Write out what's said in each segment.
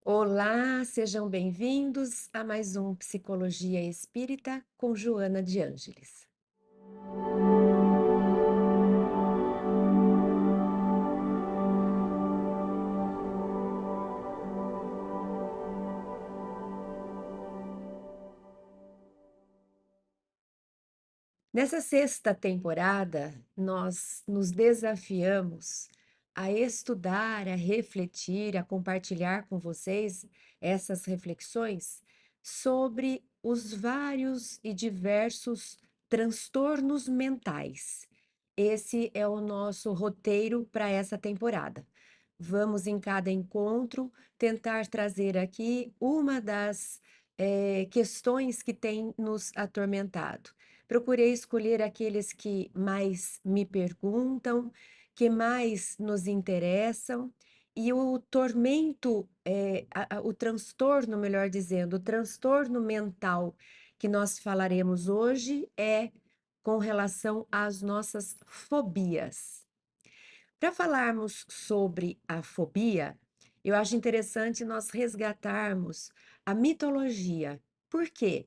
Olá, sejam bem-vindos a mais um Psicologia Espírita com Joana de Ângeles. Nessa sexta temporada, nós nos desafiamos a estudar, a refletir, a compartilhar com vocês essas reflexões sobre os vários e diversos transtornos mentais. Esse é o nosso roteiro para essa temporada. Vamos, em cada encontro, tentar trazer aqui uma das questões que tem nos atormentado. Procurei escolher aqueles que mais me perguntam, que mais nos interessam, e o tormento, o transtorno, melhor dizendo, o transtorno mental que nós falaremos hoje é com relação às nossas fobias. Para falarmos sobre a fobia, eu acho interessante nós resgatarmos a mitologia. Por quê?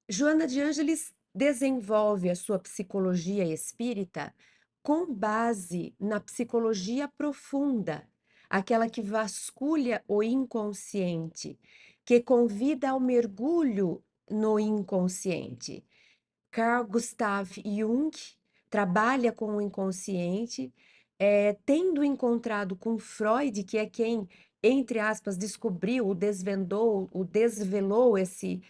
Joana de Ângeles desenvolve a sua psicologia espírita com base na psicologia profunda, aquela que vasculha o inconsciente, que convida ao mergulho no inconsciente. Carl Gustav Jung trabalha com o inconsciente, tendo encontrado com Freud, que é quem, entre aspas, descobriu, o desvendou, o desvelou esse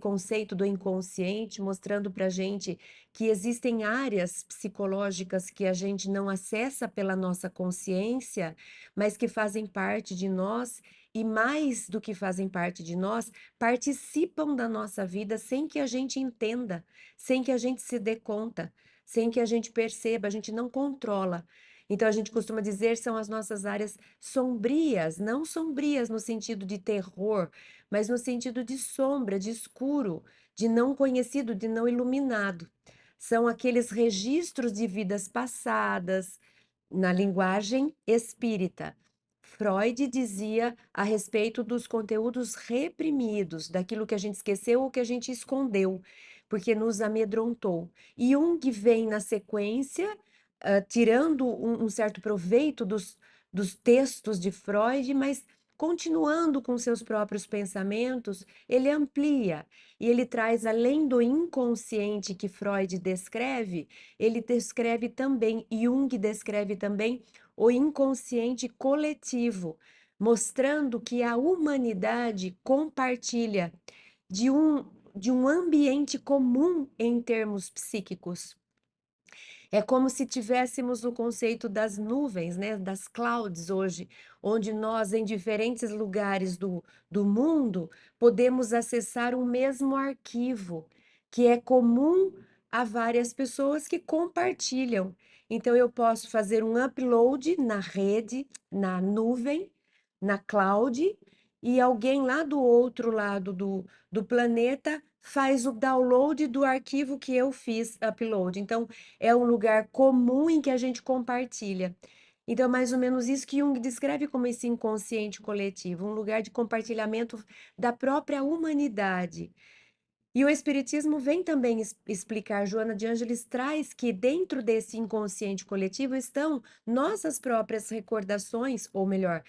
conceito do inconsciente, mostrando para a gente que existem áreas psicológicas que a gente não acessa pela nossa consciência, mas que fazem parte de nós, e mais do que fazem parte de nós, participam da nossa vida sem que a gente entenda, sem que a gente se dê conta, sem que a gente perceba, a gente não controla. Então a gente costuma dizer são as nossas áreas sombrias, não sombrias no sentido de terror, mas no sentido de sombra, de escuro, de não conhecido, de não iluminado. São aqueles registros de vidas passadas, na linguagem espírita. Freud dizia a respeito dos conteúdos reprimidos, daquilo que a gente esqueceu ou que a gente escondeu, porque nos amedrontou. E Jung vem na sequência, tirando um certo proveito dos textos de Freud, mas continuando com seus próprios pensamentos, ele amplia e ele traz, além do inconsciente que Freud descreve, ele descreve também, Jung descreve também o inconsciente coletivo, mostrando que a humanidade compartilha de um ambiente comum em termos psíquicos. É como se tivéssemos o conceito das nuvens, né, das clouds hoje, onde nós, em diferentes lugares do mundo, podemos acessar o mesmo arquivo, que é comum a várias pessoas que compartilham. Então, eu posso fazer um upload na rede, na nuvem, na cloud, e alguém lá do outro lado do planeta faz o download do arquivo que eu fiz upload. Então, é um lugar comum em que a gente compartilha. Então, é mais ou menos isso que Jung descreve como esse inconsciente coletivo, um lugar de compartilhamento da própria humanidade. E o Espiritismo vem também explicar, Joana de Ângeles traz que dentro desse inconsciente coletivo estão nossas próprias recordações, ou melhor,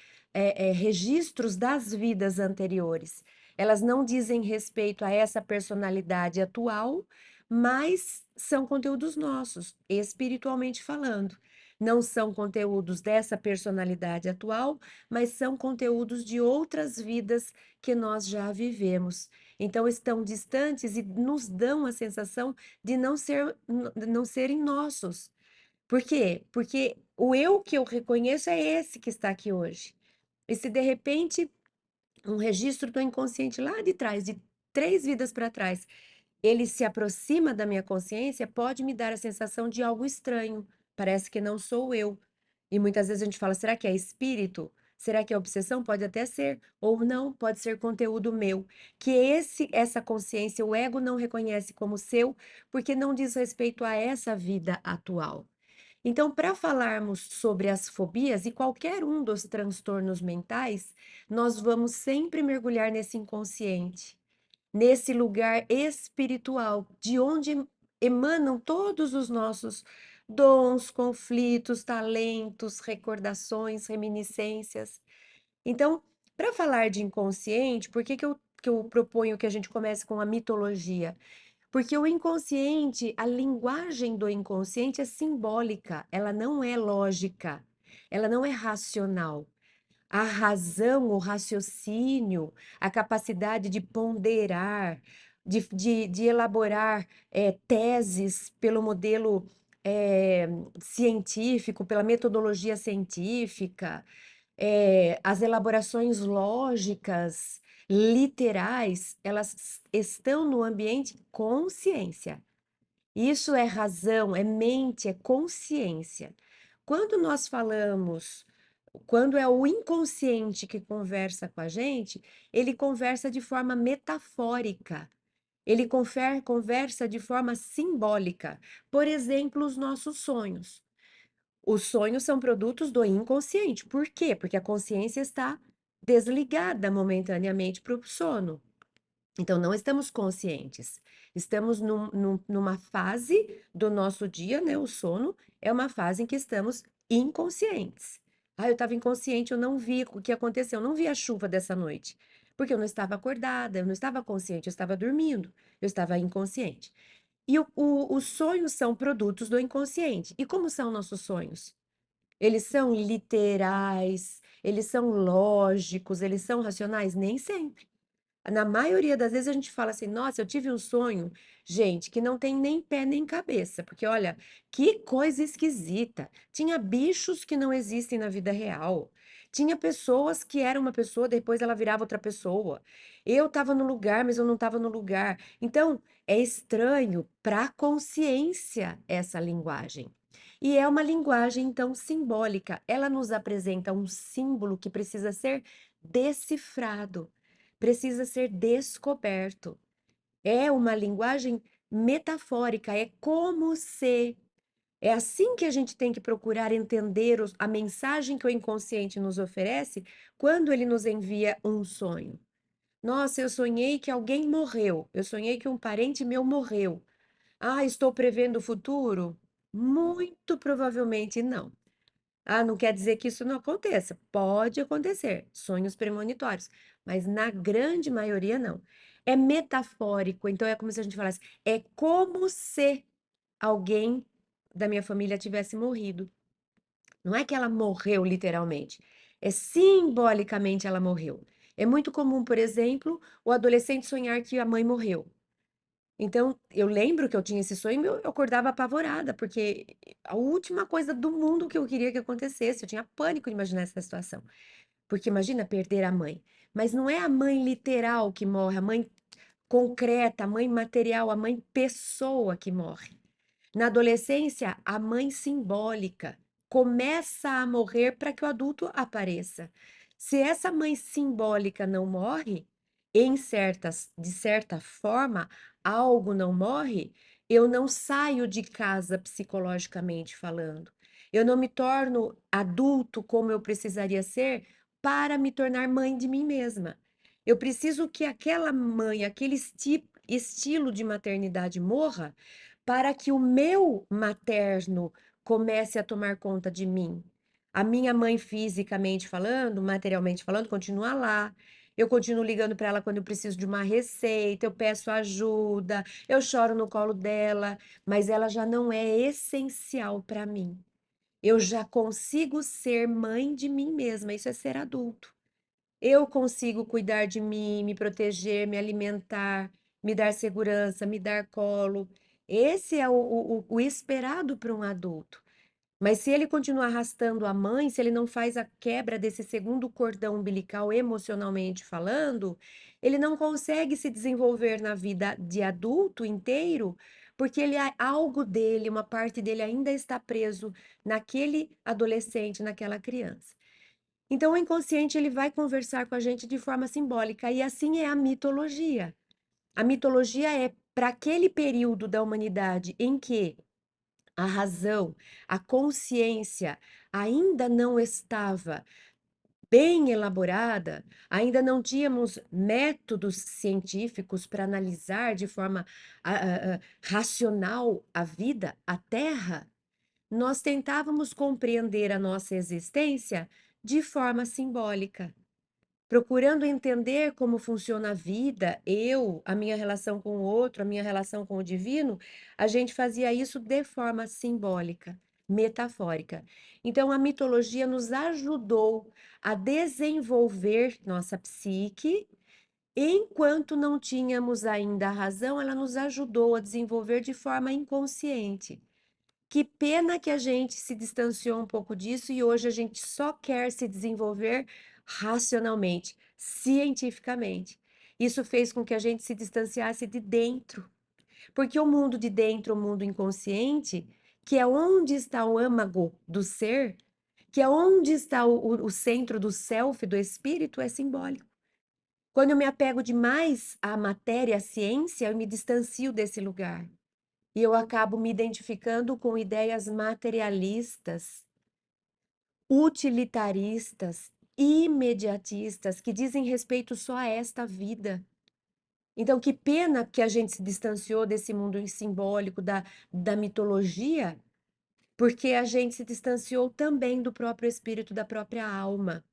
registros das vidas anteriores. Elas não dizem respeito a essa personalidade atual, mas são conteúdos nossos, espiritualmente falando. Não são conteúdos dessa personalidade atual, mas são conteúdos de outras vidas que nós já vivemos. Então estão distantes e nos dão a sensação de não serem nossos. Por quê? Porque o eu que eu reconheço é esse que está aqui hoje. E se de repente um registro do inconsciente lá de trás, de 3 vidas para trás, ele se aproxima da minha consciência, pode me dar a sensação de algo estranho. Parece que não sou eu. E muitas vezes a gente fala: será que é espírito? Será que é obsessão? Pode até ser, ou não, pode ser conteúdo meu. Que essa consciência, o ego não reconhece como seu, porque não diz respeito a essa vida atual. Então, para falarmos sobre as fobias e qualquer um dos transtornos mentais, nós vamos sempre mergulhar nesse inconsciente, nesse lugar espiritual, de onde emanam todos os nossos dons, conflitos, talentos, recordações, reminiscências. Então, para falar de inconsciente, por que que eu proponho que a gente comece com a mitologia? Porque o inconsciente, a linguagem do inconsciente é simbólica, ela não é lógica, ela não é racional. A razão, o raciocínio, a capacidade de ponderar, de elaborar teses pelo modelo científico, pela metodologia científica, as elaborações lógicas, literais, elas estão no ambiente consciência. Isso é razão, é mente, é consciência. Quando nós falamos, quando é o inconsciente que conversa com a gente, ele conversa de forma metafórica. Ele conversa de forma simbólica. Por exemplo, os nossos sonhos. Os sonhos são produtos do inconsciente. Por quê? Porque a consciência está desligada momentaneamente para o sono. Então, não estamos conscientes. Estamos numa fase do nosso dia, né? O sono é uma fase em que estamos inconscientes. Ah, eu estava inconsciente, eu não vi o que aconteceu, eu não vi a chuva dessa noite, porque eu não estava acordada, eu não estava consciente, eu estava dormindo, eu estava inconsciente. E os sonhos são produtos do inconsciente. E como são nossos sonhos? Eles são literais, eles são lógicos, eles são racionais? Nem sempre. Na maioria das vezes a gente fala assim: "Nossa, eu tive um sonho", gente, que não tem nem pé nem cabeça, porque olha, que coisa esquisita. Tinha bichos que não existem na vida real. Tinha pessoas que era uma pessoa, depois ela virava outra pessoa. Eu estava no lugar, mas eu não estava no lugar. Então, é estranho para a consciência essa linguagem. E é uma linguagem, então, simbólica. Ela nos apresenta um símbolo que precisa ser decifrado, precisa ser descoberto. É uma linguagem metafórica, é como se. É assim que a gente tem que procurar entender a mensagem que o inconsciente nos oferece quando ele nos envia um sonho. Nossa, eu sonhei que alguém morreu. Eu sonhei que um parente meu morreu. Ah, estou prevendo o futuro? Muito provavelmente não. Ah, não quer dizer que isso não aconteça. Pode acontecer, sonhos premonitórios, mas na grande maioria não. É metafórico, então é como se a gente falasse, é como se alguém da minha família tivesse morrido. Não é que ela morreu literalmente, é simbolicamente ela morreu. É muito comum, por exemplo, o adolescente sonhar que a mãe morreu. Então, eu lembro que eu tinha esse sonho e eu acordava apavorada, porque a última coisa do mundo que eu queria que acontecesse, eu tinha pânico de imaginar essa situação. Porque imagina perder a mãe. Mas não é a mãe literal que morre, a mãe concreta, a mãe material, a mãe pessoa que morre. Na adolescência, a mãe simbólica começa a morrer para que o adulto apareça. Se essa mãe simbólica não morre, de certa forma, algo não morre, eu não saio de casa psicologicamente falando. Eu não me torno adulto como eu precisaria ser para me tornar mãe de mim mesma. Eu preciso que aquela mãe, aquele estilo de maternidade morra para que o meu materno comece a tomar conta de mim. A minha mãe, fisicamente falando, materialmente falando, continua lá. Eu continuo ligando para ela quando eu preciso de uma receita, eu peço ajuda, eu choro no colo dela, mas ela já não é essencial para mim. Eu já consigo ser mãe de mim mesma, isso é ser adulto. Eu consigo cuidar de mim, me proteger, me alimentar, me dar segurança, me dar colo. Esse é o esperado para um adulto. Mas se ele continuar arrastando a mãe, se ele não faz a quebra desse segundo cordão umbilical emocionalmente falando, ele não consegue se desenvolver na vida de adulto inteiro, porque algo dele, uma parte dele ainda está preso naquele adolescente, naquela criança. Então, o inconsciente ele vai conversar com a gente de forma simbólica, e assim é a mitologia. A mitologia é para aquele período da humanidade em que a razão, a consciência ainda não estava bem elaborada, ainda não tínhamos métodos científicos para analisar de forma racional a vida, a Terra, nós tentávamos compreender a nossa existência de forma simbólica, procurando entender como funciona a vida, eu, a minha relação com o outro, a minha relação com o divino, a gente fazia isso de forma simbólica, metafórica. Então, a mitologia nos ajudou a desenvolver nossa psique. Enquanto não tínhamos ainda a razão, ela nos ajudou a desenvolver de forma inconsciente. Que pena que a gente se distanciou um pouco disso e hoje a gente só quer se desenvolver racionalmente, cientificamente. Isso fez com que a gente se distanciasse de dentro, porque o mundo de dentro, o mundo inconsciente, que é onde está o âmago do ser, que é onde está o centro do self, do espírito, é simbólico. Quando eu me apego demais à matéria, à ciência, eu me distancio desse lugar. E eu acabo me identificando com ideias materialistas, utilitaristas, imediatistas, que dizem respeito só a esta vida. Então, que pena que a gente se distanciou desse mundo simbólico, da mitologia, porque a gente se distanciou também do próprio espírito, da própria alma.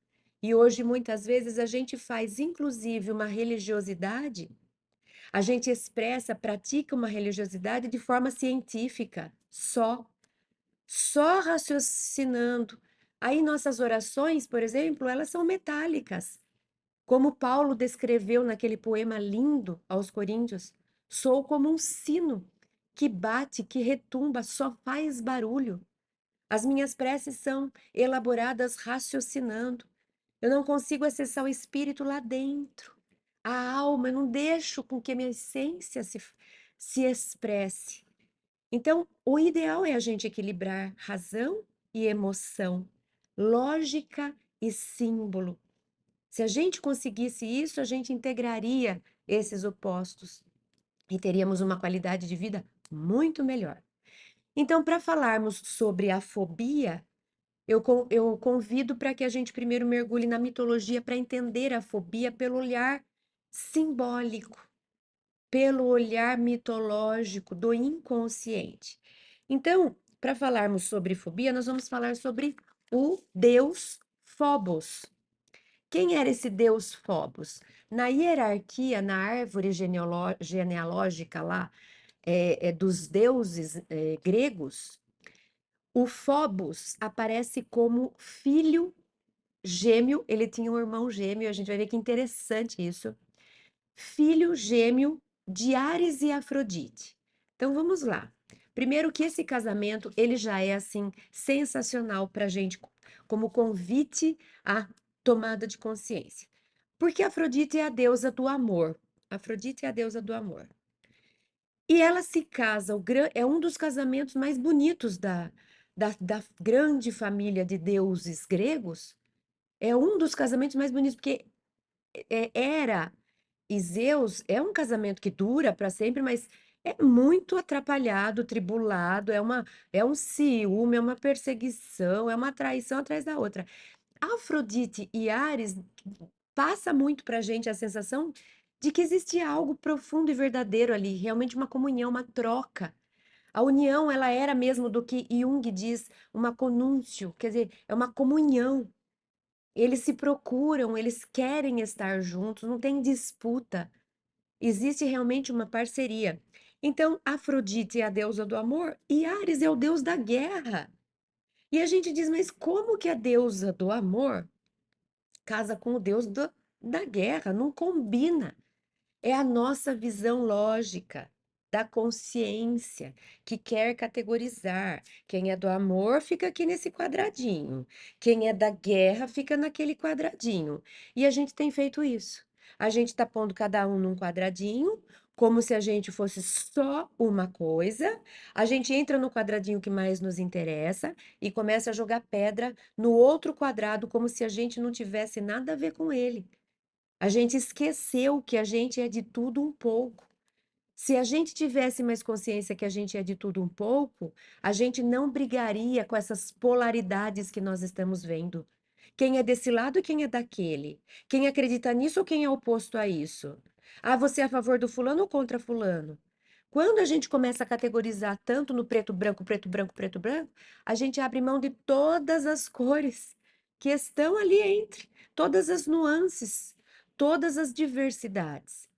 E hoje, muitas vezes, a gente faz, inclusive, uma religiosidade, a gente expressa, pratica uma religiosidade de forma científica, só raciocinando. Aí nossas orações, por exemplo, elas são metálicas, como Paulo descreveu naquele poema lindo aos Coríntios. Sou como um sino que bate, que retumba, só faz barulho. As minhas preces são elaboradas raciocinando. Eu não consigo acessar o espírito lá dentro. A alma, eu não deixo com que a minha essência se expresse. Então, o ideal é a gente equilibrar razão e emoção, lógica e símbolo. Se a gente conseguisse isso, a gente integraria esses opostos e teríamos uma qualidade de vida muito melhor. Então, para falarmos sobre a fobia, eu convido para que a gente primeiro mergulhe na mitologia para entender a fobia pelo olhar simbólico, pelo olhar mitológico do inconsciente. Então, para falarmos sobre fobia, nós vamos falar sobre o deus Phobos. Quem era esse deus Phobos? Na hierarquia, na árvore genealógica lá, dos deuses gregos, o Phobos aparece como filho gêmeo, ele tinha um irmão gêmeo, a gente vai ver que interessante isso. Filho gêmeo de Ares e Afrodite. Então vamos lá. Primeiro que esse casamento, ele já é assim sensacional para a gente como convite à tomada de consciência. Porque Afrodite é a deusa do amor. Afrodite é a deusa do amor. E ela se casa, é um dos casamentos mais bonitos da grande família de deuses gregos. É um dos casamentos mais bonitos, porque Hera e Zeus é um casamento que dura para sempre, mas é muito atrapalhado, tribulado, é um ciúme, é uma perseguição, é uma traição atrás da outra. Afrodite e Ares passa muito para a gente a sensação de que existia algo profundo e verdadeiro ali, realmente uma comunhão, uma troca. A união, ela era mesmo do que Jung diz, uma conúncio, quer dizer, é uma comunhão. Eles se procuram, eles querem estar juntos, não tem disputa. Existe realmente uma parceria. Então, Afrodite é a deusa do amor e Ares é o deus da guerra. E a gente diz, mas como que a deusa do amor casa com o deus da guerra? Não combina. É a nossa visão lógica da consciência que quer categorizar. Quem é do amor fica aqui nesse quadradinho. Quem é da guerra fica naquele quadradinho. E a gente tem feito isso. A gente está pondo cada um num quadradinho, como se a gente fosse só uma coisa. A gente entra no quadradinho que mais nos interessa e começa a jogar pedra no outro quadrado, como se a gente não tivesse nada a ver com ele. A gente esqueceu que a gente é de tudo um pouco. Se a gente tivesse mais consciência que a gente é de tudo um pouco, a gente não brigaria com essas polaridades que nós estamos vendo. Quem é desse lado e quem é daquele? Quem acredita nisso ou quem é oposto a isso? Ah, você é a favor do fulano ou contra fulano? Quando a gente começa a categorizar tanto no preto, branco, preto, branco, preto, branco, a gente abre mão de todas as cores que estão ali entre, todas as nuances, todas as diversidades.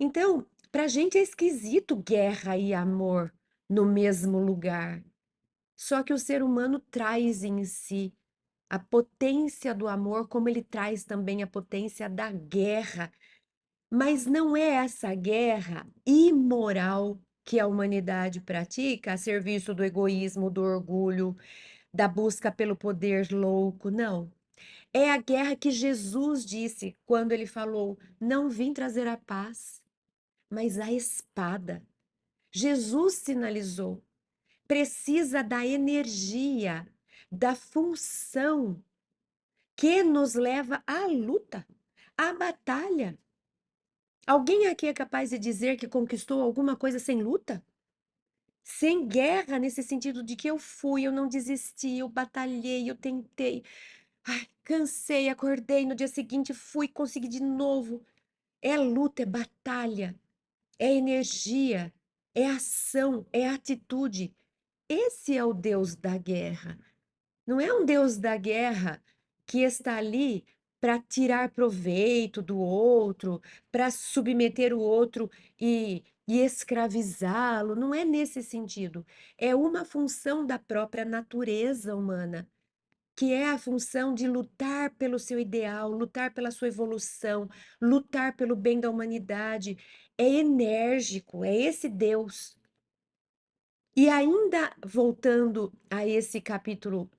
Então, para a gente é esquisito guerra e amor no mesmo lugar. Só que o ser humano traz em si a potência do amor, como ele traz também a potência da guerra. Mas não é essa guerra imoral que a humanidade pratica a serviço do egoísmo, do orgulho, da busca pelo poder louco, não. É a guerra que Jesus disse quando ele falou: Não vim trazer a paz, mas a espada. Jesus sinalizou: precisa da energia, da função que nos leva à luta, à batalha. Alguém aqui é capaz de dizer que conquistou alguma coisa sem luta? Sem guerra, nesse sentido de que eu fui, eu não desisti, eu batalhei, eu tentei. Ai, cansei, acordei no dia seguinte, fui, consegui de novo. É luta, é batalha, é energia, é ação, é atitude. Esse é o Deus da guerra. Não é um Deus da guerra que está ali para tirar proveito do outro, para submeter o outro e escravizá-lo. Não é nesse sentido. É uma função da própria natureza humana, que é a função de lutar pelo seu ideal, lutar pela sua evolução, lutar pelo bem da humanidade. É enérgico, é esse Deus. E ainda voltando a esse capítulo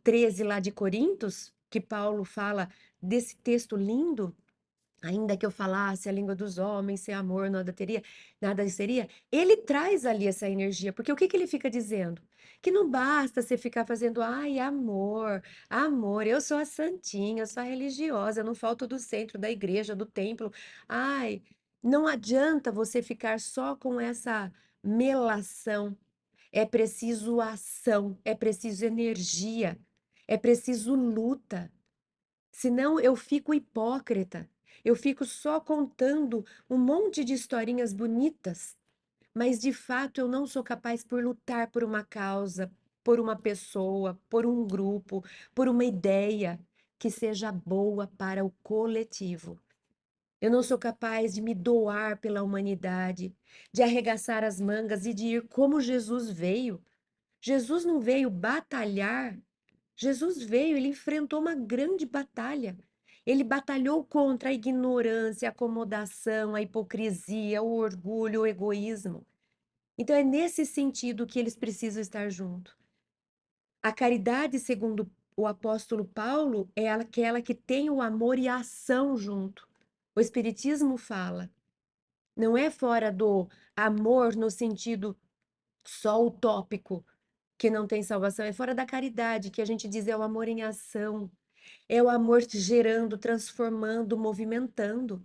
13 lá de Coríntios, que Paulo fala desse texto lindo, ainda que eu falasse a língua dos homens, sem amor, nada seria, ele traz ali essa energia, porque o que que ele fica dizendo? Que não basta você ficar fazendo, ai, amor, amor, eu sou a santinha, eu sou a religiosa, eu não falto do centro da igreja, do templo, ai, não adianta você ficar só com essa melação, é preciso ação, é preciso energia, é preciso luta. Senão eu fico hipócrita. Eu fico só contando um monte de historinhas bonitas, mas de fato eu não sou capaz por lutar por uma causa, por uma pessoa, por um grupo, por uma ideia que seja boa para o coletivo. Eu não sou capaz de me doar pela humanidade, de arregaçar as mangas e de ir como Jesus veio. Jesus não veio batalhar, Jesus veio, ele enfrentou uma grande batalha. Ele batalhou contra a ignorância, a acomodação, a hipocrisia, o orgulho, o egoísmo. Então é nesse sentido que eles precisam estar juntos. A caridade, segundo o apóstolo Paulo, é aquela que tem o amor e a ação junto. O Espiritismo fala, não é fora do amor no sentido só utópico, que não tem salvação, é fora da caridade, que a gente diz é o amor em ação, é o amor gerando, transformando, movimentando.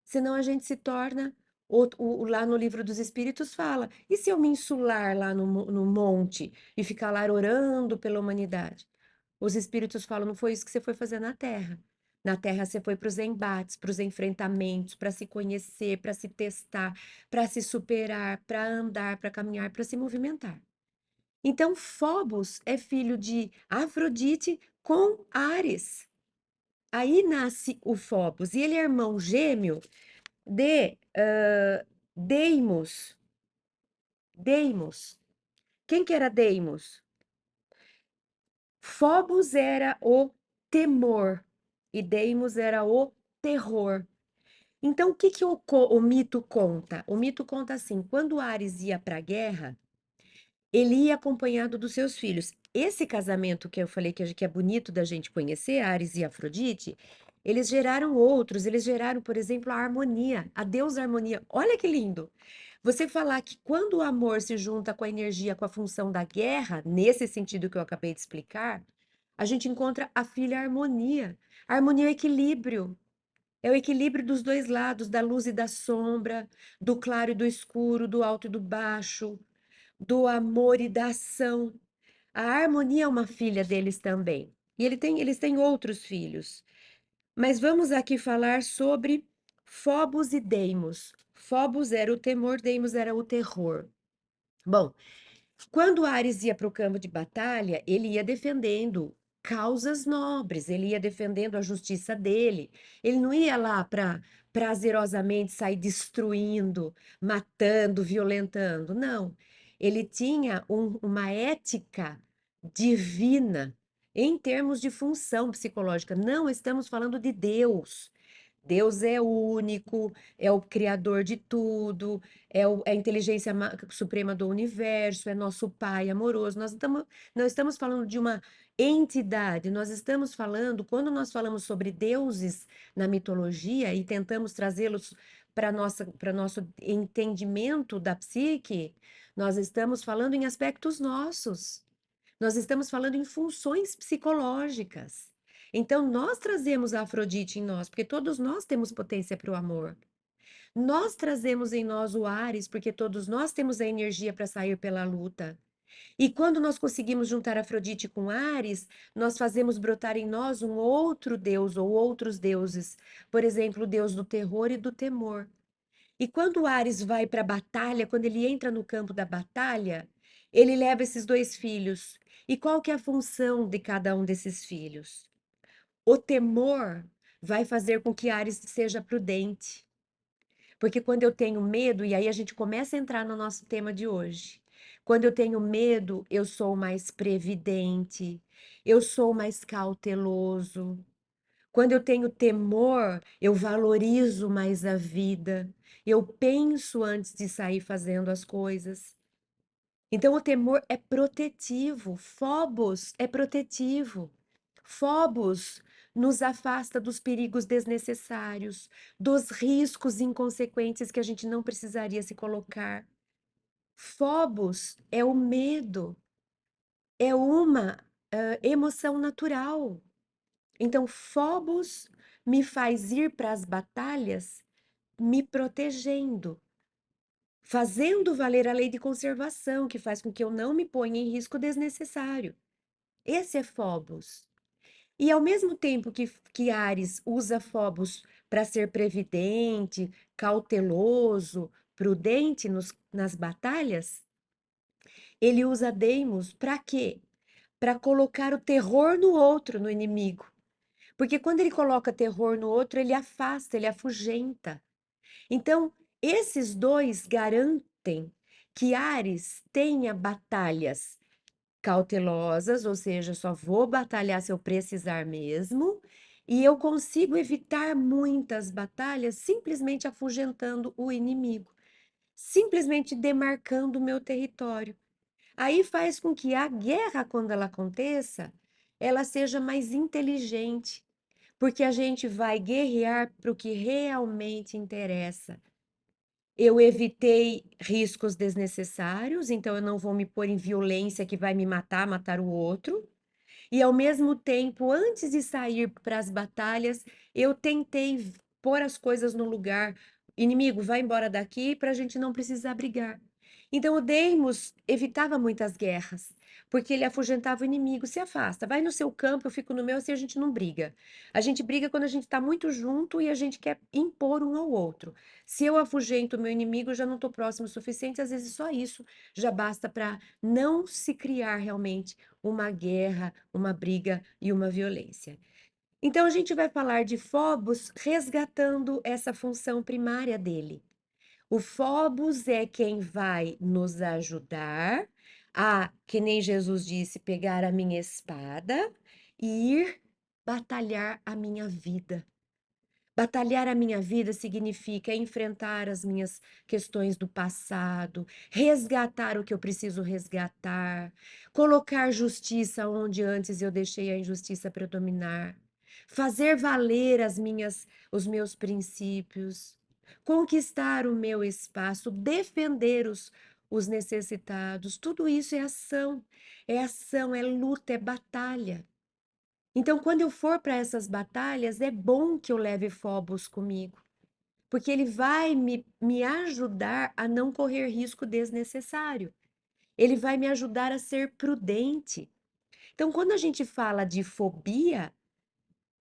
Senão a gente se torna. Lá no livro dos Espíritos fala: e se eu me insular lá no monte e ficar lá orando pela humanidade? Os Espíritos falam: não foi isso que você foi fazer na Terra. Na Terra você foi para os embates, para os enfrentamentos, para se conhecer, para se testar, para se superar, para andar, para caminhar, para se movimentar. Então, Phobos é filho de Afrodite com Ares. Aí nasce o Phobos e ele é irmão gêmeo de Deimos. Deimos. Quem que era Deimos? Phobos era o temor e Deimos era o terror. Então, o que que o mito conta? O mito conta assim: quando Ares ia para a guerra, ele ia acompanhado dos seus filhos. Esse casamento que eu falei que é bonito da gente conhecer, Ares e Afrodite, eles geraram outros. Eles geraram, por exemplo, a harmonia, a deusa harmonia. Olha que lindo! Você falar que quando o amor se junta com a energia, com a função da guerra, nesse sentido que eu acabei de explicar, a gente encontra a filha harmonia. A harmonia é equilíbrio. É o equilíbrio dos dois lados, da luz e da sombra, do claro e do escuro, do alto e do baixo, do amor e da ação. A harmonia é uma filha deles também. E eles têm outros filhos. Mas vamos aqui falar sobre Phobos e Deimos. Phobos era o temor, Deimos era o terror. Bom, quando Ares ia para o campo de batalha, ele ia defendendo causas nobres, ele ia defendendo a justiça dele. Ele não ia lá para prazerosamente sair destruindo, matando, violentando. Não. Ele tinha uma ética divina em termos de função psicológica. Não estamos falando de Deus. Deus é único, é o criador de tudo, é a inteligência suprema do universo, é nosso Pai amoroso. Não estamos falando de uma entidade, nós estamos falando, quando nós falamos sobre deuses na mitologia e tentamos trazê-los para nosso entendimento da psique, nós estamos falando em aspectos nossos. Nós estamos falando em funções psicológicas. Então, nós trazemos a Afrodite em nós, porque todos nós temos potência para o amor. Nós trazemos em nós o Ares, porque todos nós temos a energia para sair pela luta. E quando nós conseguimos juntar Afrodite com Ares, nós fazemos brotar em nós um outro deus ou outros deuses. Por exemplo, o deus do terror e do temor. E quando o Ares vai para a batalha, quando ele entra no campo da batalha, ele leva esses dois filhos. E qual que é a função de cada um desses filhos? O temor vai fazer com que Ares seja prudente. Porque quando eu tenho medo, e aí a gente começa a entrar no nosso tema de hoje. Quando eu tenho medo, eu sou mais previdente, eu sou mais cauteloso. Quando eu tenho temor, eu valorizo mais a vida. Eu penso antes de sair fazendo as coisas. Então, o temor é protetivo. Phobos é protetivo. Phobos nos afasta dos perigos desnecessários, dos riscos inconsequentes que a gente não precisaria se colocar. Phobos é o medo, é uma emoção natural. Então, Phobos me faz ir para as batalhas me protegendo, fazendo valer a lei de conservação, que faz com que eu não me ponha em risco desnecessário. Esse é Phobos. E ao mesmo tempo que Ares usa Phobos para ser previdente, cauteloso, prudente nas batalhas, ele usa Deimos para quê? Para colocar o terror no outro, no inimigo. Porque quando ele coloca terror no outro, ele afasta, ele afugenta. Então, esses dois garantem que Ares tenha batalhas cautelosas, ou seja, só vou batalhar se eu precisar mesmo, e eu consigo evitar muitas batalhas simplesmente afugentando o inimigo, simplesmente demarcando o meu território. Aí faz com que a guerra, quando ela aconteça, ela seja mais inteligente, porque a gente vai guerrear para o que realmente interessa. Eu evitei riscos desnecessários, então eu não vou me pôr em violência que vai me matar, matar o outro. E ao mesmo tempo, antes de sair para as batalhas, eu tentei pôr as coisas no lugar. Inimigo, vai embora daqui para a gente não precisar brigar. Então, o Deimos evitava muitas guerras, porque ele afugentava o inimigo, se afasta, vai no seu campo, eu fico no meu, assim a gente não briga. A gente briga quando a gente está muito junto e a gente quer impor um ao outro. Se eu afugento o meu inimigo, eu já não estou próximo o suficiente, às vezes só isso já basta para não se criar realmente uma guerra, uma briga e uma violência. Então, a gente vai falar de Phobos resgatando essa função primária dele. O Phobos é quem vai nos ajudar a, que nem Jesus disse, pegar a minha espada e ir batalhar a minha vida. Batalhar a minha vida significa enfrentar as minhas questões do passado, resgatar o que eu preciso resgatar, colocar justiça onde antes eu deixei a injustiça predominar, fazer valer os meus princípios, conquistar o meu espaço, defender os necessitados. Tudo isso é ação, é luta, é batalha. Então, quando eu for para essas batalhas, é bom que eu leve Fobos comigo, porque ele vai me ajudar a não correr risco desnecessário. Ele vai me ajudar a ser prudente. Então, quando a gente fala de fobia,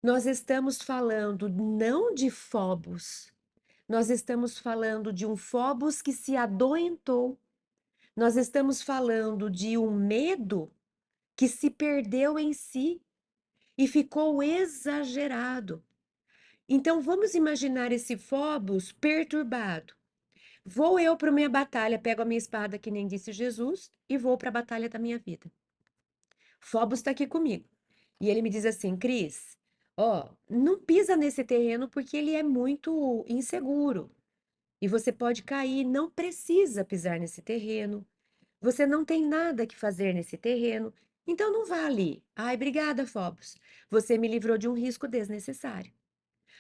nós estamos falando não de Fobos, nós estamos falando de um Fobos que se adoentou. Nós estamos falando de um medo que se perdeu em si e ficou exagerado. Então vamos imaginar esse Fobos perturbado. Vou eu para minha batalha, pego a minha espada, que nem disse Jesus, e vou para a batalha da minha vida. Fobos está aqui comigo. E ele me diz assim, Cris, ó, não pisa nesse terreno porque ele é muito inseguro. E você pode cair, não precisa pisar nesse terreno. Você não tem nada que fazer nesse terreno, então não vá ali. Ai, obrigada, Fobos. Você me livrou de um risco desnecessário.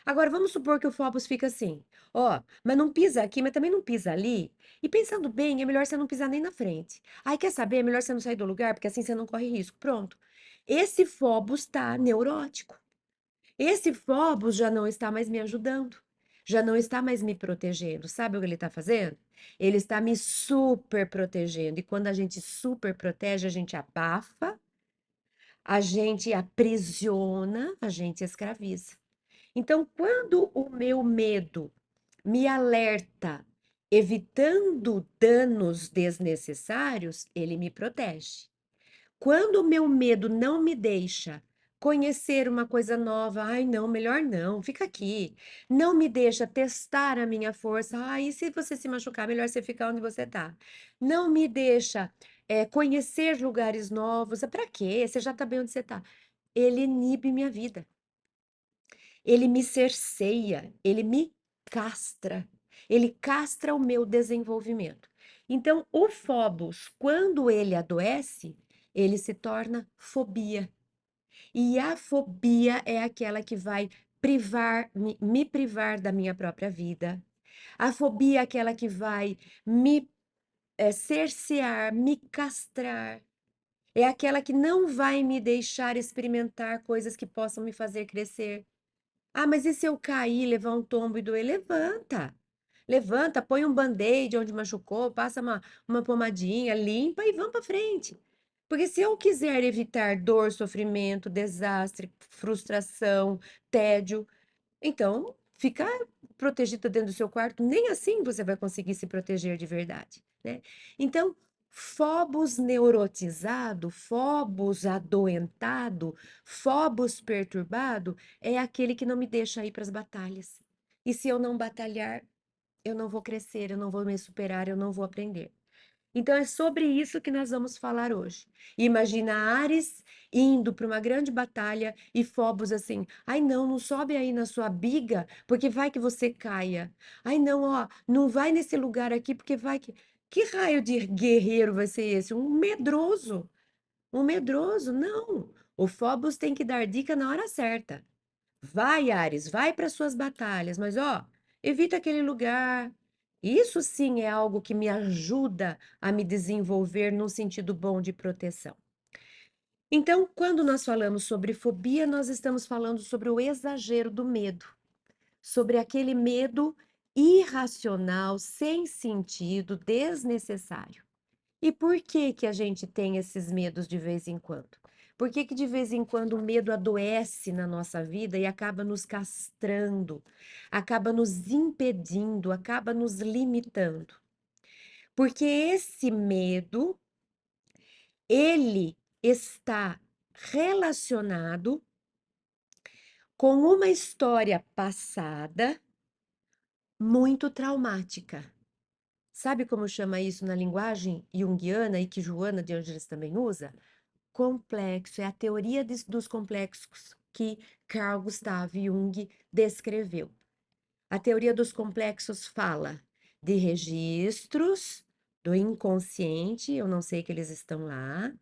Agora, vamos supor que o Fobos fica assim: ó, mas não pisa aqui, mas também não pisa ali. E pensando bem, é melhor você não pisar nem na frente. Ai, quer saber? É melhor você não sair do lugar, porque assim você não corre risco. Pronto. Esse Fobos está neurótico. Esse Fobos já não está mais me ajudando, já não está mais me protegendo. Sabe o que ele está fazendo? Ele está me super protegendo. E quando a gente super protege, a gente abafa, a gente aprisiona, a gente escraviza. Então, quando o meu medo me alerta, evitando danos desnecessários, ele me protege. Quando o meu medo não me deixa conhecer uma coisa nova, ai, não, melhor não, fica aqui. Não me deixa testar a minha força, ai, e se você se machucar, melhor você ficar onde você está. Não me deixa conhecer lugares novos, para quê? Você já está bem onde você está. Ele inibe minha vida, ele me cerceia, ele me castra, ele castra o meu desenvolvimento. Então, o Fobos, quando ele adoece, ele se torna fobia. E a fobia é aquela que vai me privar da minha própria vida. A fobia é aquela que vai me cercear, me castrar. É aquela que não vai me deixar experimentar coisas que possam me fazer crescer. Ah, mas e se eu cair, levar um tombo e doer? Levanta. Levanta, põe um band-aid onde machucou, passa uma pomadinha, limpa e vamos para frente. Porque se eu quiser evitar dor, sofrimento, desastre, frustração, tédio, então fica protegida dentro do seu quarto, nem assim você vai conseguir se proteger de verdade, né? Então, Fobos neurotizado, Fobos adoentado, Fobos perturbado é aquele que não me deixa ir para as batalhas. E se eu não batalhar, eu não vou crescer, eu não vou me superar, eu não vou aprender. Então é sobre isso que nós vamos falar hoje. Imagina Ares indo para uma grande batalha e Fobos assim: ai não, não sobe aí na sua biga, porque vai que você caia. Ai não, ó, não vai nesse lugar aqui, porque vai que. Que raio de guerreiro vai ser esse? Um medroso. Um medroso? Não. O Fobos tem que dar dica na hora certa. Vai, Ares, vai para suas batalhas, mas ó, evita aquele lugar. Isso sim é algo que me ajuda a me desenvolver num sentido bom de proteção. Então, quando nós falamos sobre fobia, nós estamos falando sobre o exagero do medo, sobre aquele medo irracional, sem sentido, desnecessário. E por que que a gente tem esses medos de vez em quando? Por que que de vez em quando o medo adoece na nossa vida e acaba nos castrando, acaba nos impedindo, acaba nos limitando? Porque esse medo, ele está relacionado com uma história passada muito traumática. Sabe como chama isso na linguagem junguiana e que Joana de Ângeles também usa? Complexo, é a teoria dos complexos que Carl Gustav Jung descreveu. A teoria dos complexos fala de registros do inconsciente, eu não sei que eles estão lá,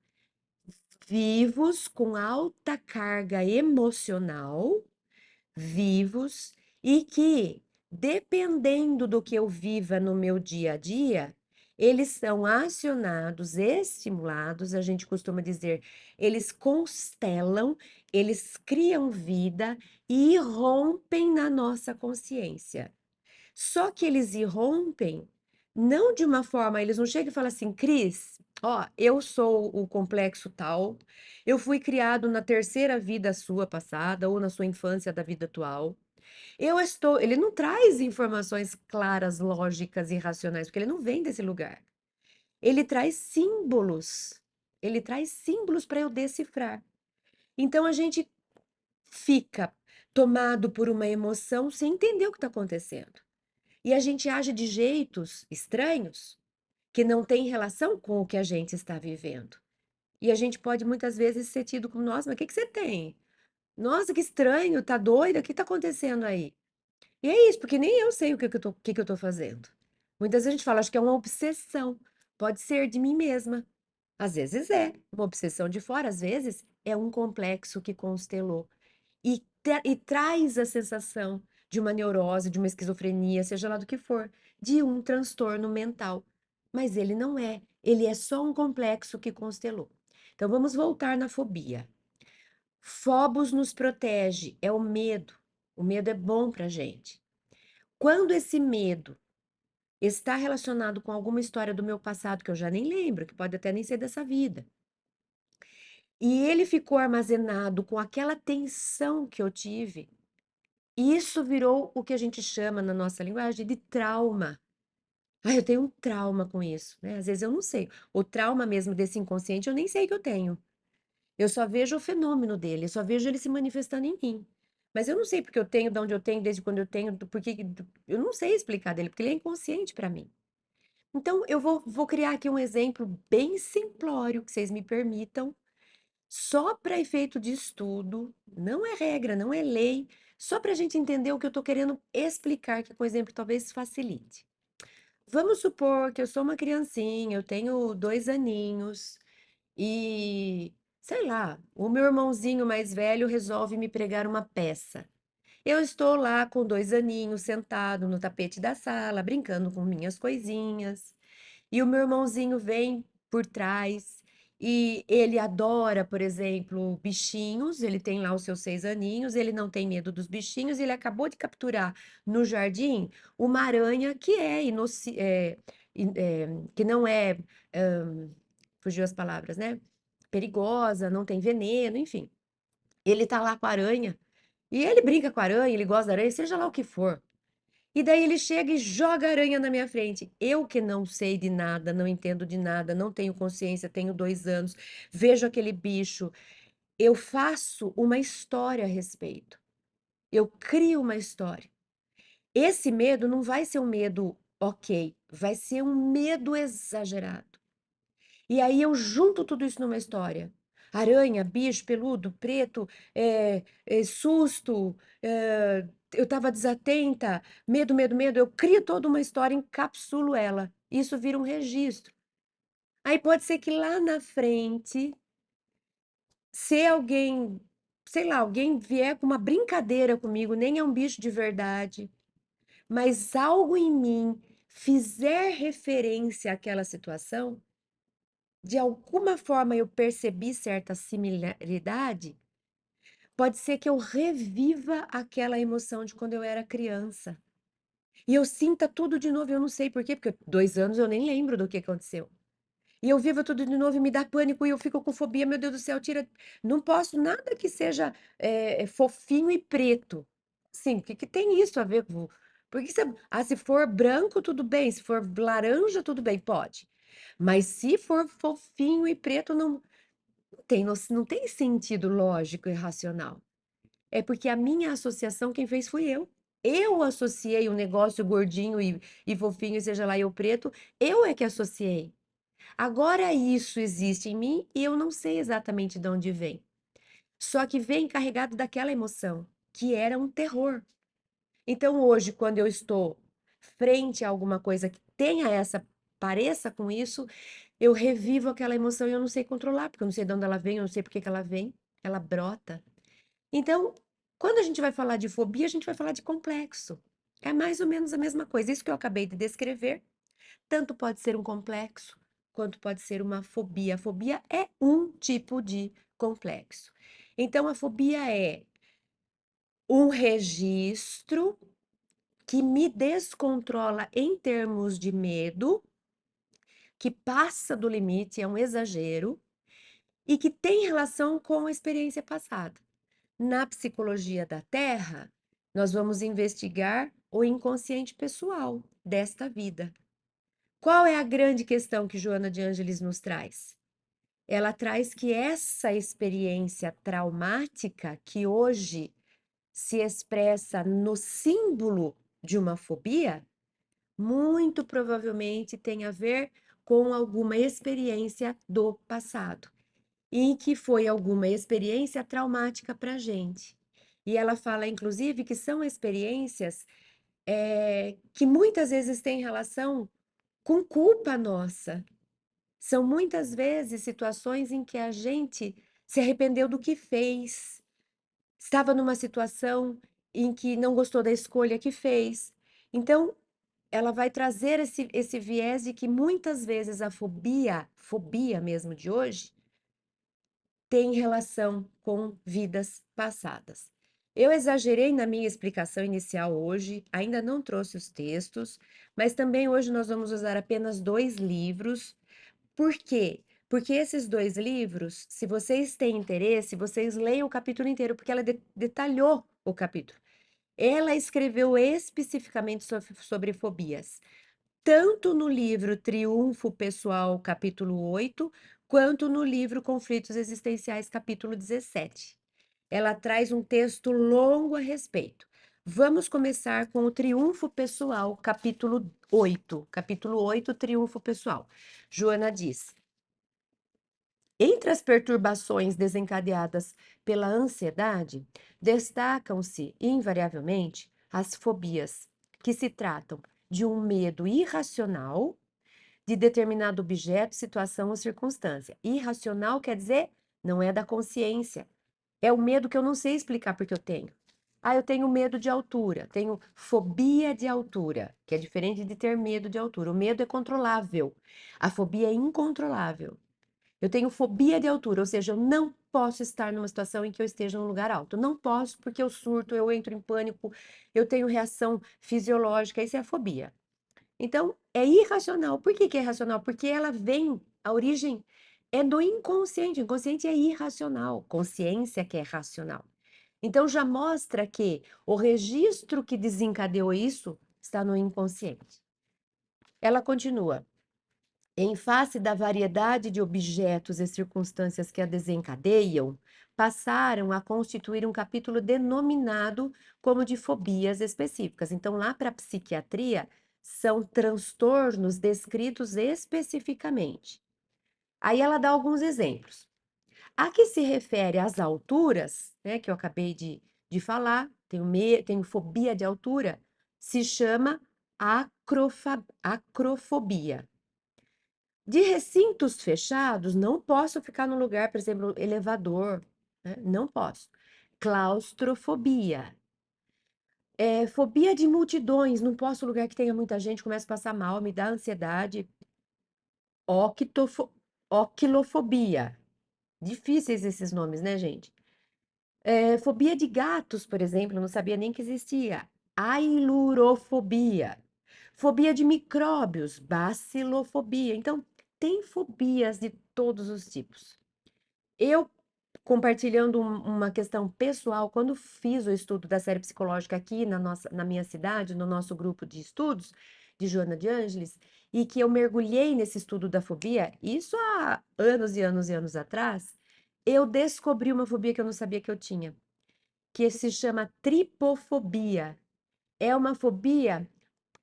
vivos com alta carga emocional, vivos e que, dependendo do que eu viva no meu dia a dia, Eles são acionados, estimulados, a gente costuma dizer, eles constelam, eles criam vida e irrompem na nossa consciência. Só que eles irrompem não de uma forma, eles não chegam e falam assim, Cris, ó, eu sou o complexo tal, eu fui criado na terceira vida sua passada ou na sua infância da vida atual. Eu estou, ele não traz informações claras, lógicas e racionais, porque ele não vem desse lugar. Ele traz símbolos. Ele traz símbolos para eu decifrar. Então a gente fica tomado por uma emoção sem entender o que está acontecendo. E a gente age de jeitos estranhos que não têm relação com o que a gente está vivendo. E a gente pode muitas vezes ser tido como, nossa, mas o que que você tem? Nossa, que estranho, tá doida? O que tá acontecendo aí? E é isso, porque nem eu sei o que que eu tô fazendo. Muitas vezes a gente fala, acho que é uma obsessão. Pode ser de mim mesma. Às vezes é uma obsessão de fora, às vezes é um complexo que constelou e traz a sensação de uma neurose, de uma esquizofrenia, seja lá do que for, de um transtorno mental. Mas ele não é, ele é só um complexo que constelou. Então vamos voltar na fobia. Fobos nos protege, é o medo. O medo é bom para gente. Quando esse medo está relacionado com alguma história do meu passado que eu já nem lembro, que pode até nem ser dessa vida, e ele ficou armazenado com aquela tensão que eu tive, isso virou o que a gente chama na nossa linguagem de trauma. Ah, eu tenho um trauma com isso, né? Às vezes eu não sei. O trauma mesmo desse inconsciente, eu nem sei que eu tenho. Eu só vejo o fenômeno dele, eu só vejo ele se manifestando em mim. Mas eu não sei porque eu tenho, de onde eu tenho, desde quando eu tenho, porque eu não sei explicar dele, porque ele é inconsciente para mim. Então, vou criar aqui um exemplo bem simplório, que vocês me permitam, só para efeito de estudo, não é regra, não é lei, só para a gente entender o que eu estou querendo explicar, que com exemplo talvez facilite. Vamos supor que eu sou uma criancinha, eu tenho 2 aninhos e, sei lá, o meu irmãozinho mais velho resolve me pregar uma peça. Eu estou lá com 2 aninhos, sentado no tapete da sala, brincando com minhas coisinhas. E o meu irmãozinho vem por trás e ele adora, por exemplo, bichinhos. Ele tem lá os seus 6 aninhos, ele não tem medo dos bichinhos. Ele acabou de capturar no jardim uma aranha que é, que não é, ahn, fugiu as palavras, né? Perigosa, não tem veneno, enfim. Ele tá lá com a aranha e ele brinca com a aranha, ele gosta da aranha, seja lá o que for. E daí ele chega e joga a aranha na minha frente. Eu que não sei de nada, não entendo de nada, não tenho consciência, tenho 2 anos, vejo aquele bicho, eu faço uma história a respeito. Eu crio uma história. Esse medo não vai ser um medo ok, vai ser um medo exagerado. E aí eu junto tudo isso numa história. Aranha, bicho, peludo, preto, susto, eu estava desatenta, medo, medo, medo. Eu crio toda uma história, encapsulo ela. Isso vira um registro. Aí pode ser que lá na frente, se alguém, sei lá, alguém vier com uma brincadeira comigo, nem é um bicho de verdade, mas algo em mim fizer referência àquela situação, de alguma forma eu percebi certa similaridade, pode ser que eu reviva aquela emoção de quando eu era criança. E eu sinta tudo de novo, eu não sei por quê, porque 2 anos eu nem lembro do que aconteceu. E eu vivo tudo de novo e me dá pânico e eu fico com fobia, meu Deus do céu, tira. Não posso nada que seja fofinho e preto. Sim, o que, que tem isso a ver com. Porque se for branco, tudo bem, se for laranja, tudo bem, pode. Mas se for fofinho e preto, não tem sentido lógico e racional. É porque a minha associação, quem fez fui eu. Eu associei o negócio gordinho e fofinho, seja lá eu preto, eu é que associei. Agora isso existe em mim e eu não sei exatamente de onde vem. Só que vem carregado daquela emoção, que era um terror. Então hoje, quando eu estou frente a alguma coisa que tenha pareça com isso, eu revivo aquela emoção e eu não sei controlar, porque eu não sei de onde ela vem, eu não sei por que que ela vem, ela brota. Então, quando a gente vai falar de fobia, a gente vai falar de complexo. É mais ou menos a mesma coisa. Isso que eu acabei de descrever, Tanto pode ser um complexo, quanto pode ser uma fobia. A fobia é um tipo de complexo. Então, a fobia é um registro que me descontrola em termos de medo, que passa do limite, é um exagero, e que tem relação com a experiência passada. Na psicologia da Terra, nós vamos investigar o inconsciente pessoal desta vida. Qual é a grande questão que Joana de Ângeles nos traz? Ela traz que essa experiência traumática, que hoje se expressa no símbolo de uma fobia, muito provavelmente tem a ver com alguma experiência do passado, e que foi alguma experiência traumática para a gente. E ela fala, inclusive, que são experiências que muitas vezes têm relação com culpa nossa. São muitas vezes situações em que a gente se arrependeu do que fez, estava numa situação em que não gostou da escolha que fez. Então, ela vai trazer esse viés de que muitas vezes a fobia mesmo de hoje, tem relação com vidas passadas. Eu exagerei na minha explicação inicial hoje, ainda não trouxe os textos, mas também hoje nós vamos usar apenas 2 livros. Por quê? Porque esses 2 livros, se vocês têm interesse, vocês leiam o capítulo inteiro, porque ela detalhou o capítulo. Ela escreveu especificamente sobre fobias, tanto no livro Triunfo Pessoal, capítulo 8, quanto no livro Conflitos Existenciais, capítulo 17. Ela traz um texto longo a respeito. Vamos começar com o Triunfo Pessoal, capítulo 8. Capítulo 8, Triunfo Pessoal. Joana diz: entre as perturbações desencadeadas pela ansiedade, destacam-se, invariavelmente, as fobias, que se tratam de um medo irracional de determinado objeto, situação ou circunstância. Irracional quer dizer não é da consciência. É o medo que eu não sei explicar porque eu tenho. Ah, eu tenho medo de altura, tenho fobia de altura, que é diferente de ter medo de altura. O medo é controlável, a fobia é incontrolável. Eu tenho fobia de altura, ou seja, eu não posso estar numa situação em que eu esteja num lugar alto. Não posso porque eu surto, eu entro em pânico, eu tenho reação fisiológica, isso é a fobia. Então, é irracional. Por que que é irracional? Porque ela vem, a origem é do inconsciente. O inconsciente é irracional, consciência que é racional. Então, já mostra que o registro que desencadeou isso está no inconsciente. Ela continua. Em face da variedade de objetos e circunstâncias que a desencadeiam, passaram a constituir um capítulo denominado como de fobias específicas. Então, lá para a psiquiatria, são transtornos descritos especificamente. Aí ela dá alguns exemplos. A que se refere às alturas, né, que eu acabei de falar, tenho fobia de altura, se chama acrofobia. De recintos fechados, não posso ficar no lugar, por exemplo, elevador, né? Não posso. Claustrofobia. Fobia de multidões, não posso lugar que tenha muita gente, começo a passar mal, me dá ansiedade. Octofo... Oquilofobia. Difíceis esses nomes, né, gente? Fobia de gatos, por exemplo, não sabia nem que existia. Ailurofobia. Fobia de micróbios, bacilofobia. Então, tem fobias de todos os tipos. Eu, compartilhando uma questão pessoal, quando fiz o estudo da série psicológica aqui na minha cidade, no nosso grupo de estudos de Joana de Ângeles, e que eu mergulhei nesse estudo da fobia, isso há anos e anos e anos atrás, eu descobri uma fobia que eu não sabia que eu tinha, que se chama tripofobia. É uma fobia,